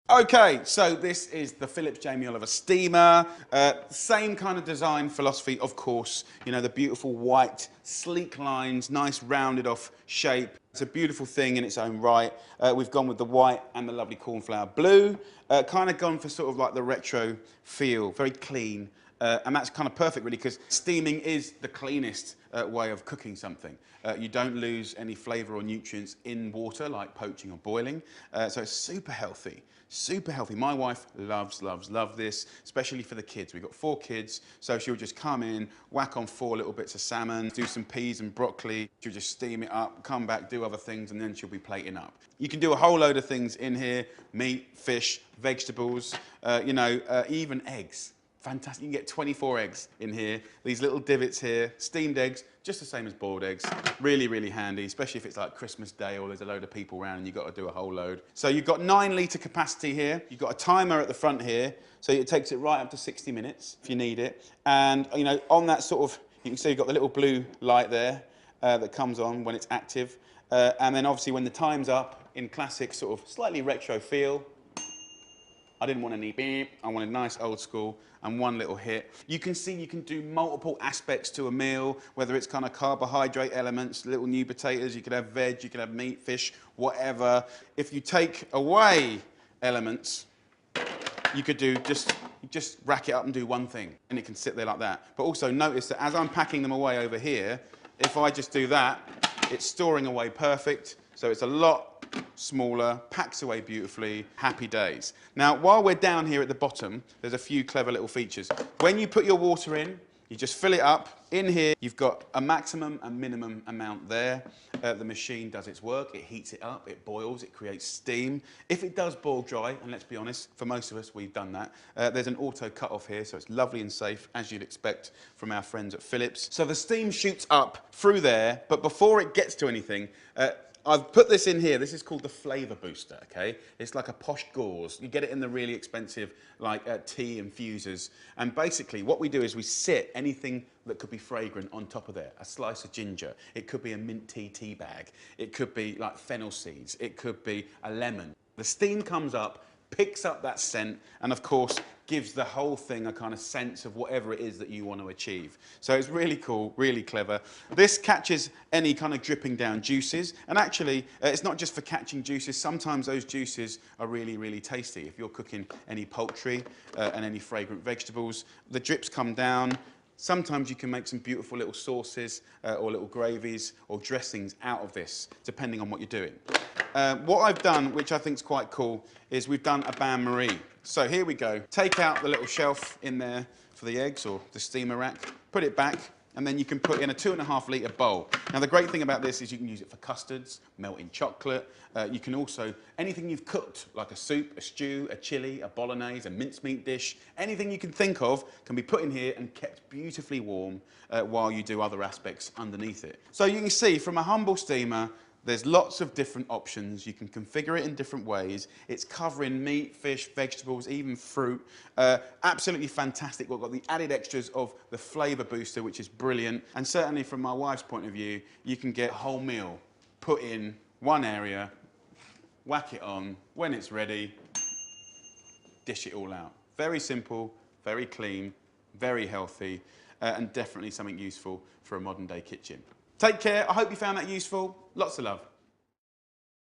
Okay, so this is the Philips Jamie Oliver steamer. Same kind of design philosophy, of course. You know, the beautiful white, sleek lines, nice rounded off shape. It's a beautiful thing in its own right. We've gone with the white and the lovely cornflower blue. Kind of gone for sort of like the retro feel, very clean. And that's kind of perfect, really, because steaming is the cleanest way of cooking something. You don't lose any flavour or nutrients in water, like poaching or boiling. So it's super healthy. Super healthy. My wife loves this, especially for the kids. We've got 4 kids, so she'll just come in, whack on 4 little bits of salmon, do some peas and broccoli. She'll just steam it up, come back, do other things, and then she'll be plating up. You can do a whole load of things in here: meat, fish, vegetables, even eggs. Fantastic. You can get 24 eggs in here. These little divots here, steamed eggs, just the same as boiled eggs. Really, really handy, especially if it's like Christmas Day or there's a load of people around and you've got to do a whole load. So you've got 9-litre capacity here. You've got a timer at the front here, so it takes it right up to 60 minutes if you need it. And, you know, on that sort of, you can see you've got the little blue light there that comes on when it's active. And then obviously when the time's up, in classic sort of slightly retro feel, I didn't want any beep, I wanted nice old school and one little hit. You can see you can do multiple aspects to a meal, whether it's kind of carbohydrate elements, little new potatoes, you could have veg, you could have meat, fish, whatever. If you take away elements, you could do just rack it up and do one thing, and it can sit there like that. But also notice that as I'm packing them away over here, if I just do that, it's storing away perfect, so it's a lot smaller, packs away beautifully, happy days. Now, while we're down here at the bottom, there's a few clever little features. When you put your water in, you just fill it up. In here, you've got a maximum and minimum amount there. The machine does its work. It heats it up, it boils, it creates steam. If it does boil dry, and let's be honest, for most of us, we've done that, there's an auto cut-off here, so it's lovely and safe, as you'd expect from our friends at Philips. So the steam shoots up through there, but before it gets to anything, I've put this in here. This is called the flavour booster, okay? It's like a posh gauze. You get it in the really expensive, like, tea infusers. And basically, what we do is we sit anything that could be fragrant on top of there. A slice of ginger. It could be a mint tea bag. It could be, like, fennel seeds. It could be a lemon. The steam comes up, picks up that scent, and of course gives the whole thing a kind of sense of whatever it is that you want to achieve. So it's really cool, really clever. This catches any kind of dripping down juices, and actually it's not just for catching juices. Sometimes those juices are really, really tasty. If you're cooking any poultry and any fragrant vegetables, the drips come down. Sometimes you can make some beautiful little sauces or little gravies or dressings out of this, depending on what you're doing. What I've done, which I think is quite cool, is we've done a bain-marie. So here we go. Take out the little shelf in there for the eggs or the steamer rack, put it back, and then you can put in a 2.5-litre bowl. Now the great thing about this is you can use it for custards, melting chocolate. You can also, anything you've cooked, like a soup, a stew, a chilli, a bolognese, a mincemeat dish, anything you can think of can be put in here and kept beautifully warm while you do other aspects underneath it. So you can see from a humble steamer, there's lots of different options. You can configure it in different ways. It's covering meat, fish, vegetables, even fruit. Absolutely fantastic. We've got the added extras of the flavour booster, which is brilliant. And certainly from my wife's point of view, you can get a whole meal put in one area, whack it on. When it's ready, dish it all out. Very simple, very clean, very healthy, and definitely something useful for a modern day kitchen. Take care. I hope you found that useful. Lots of love.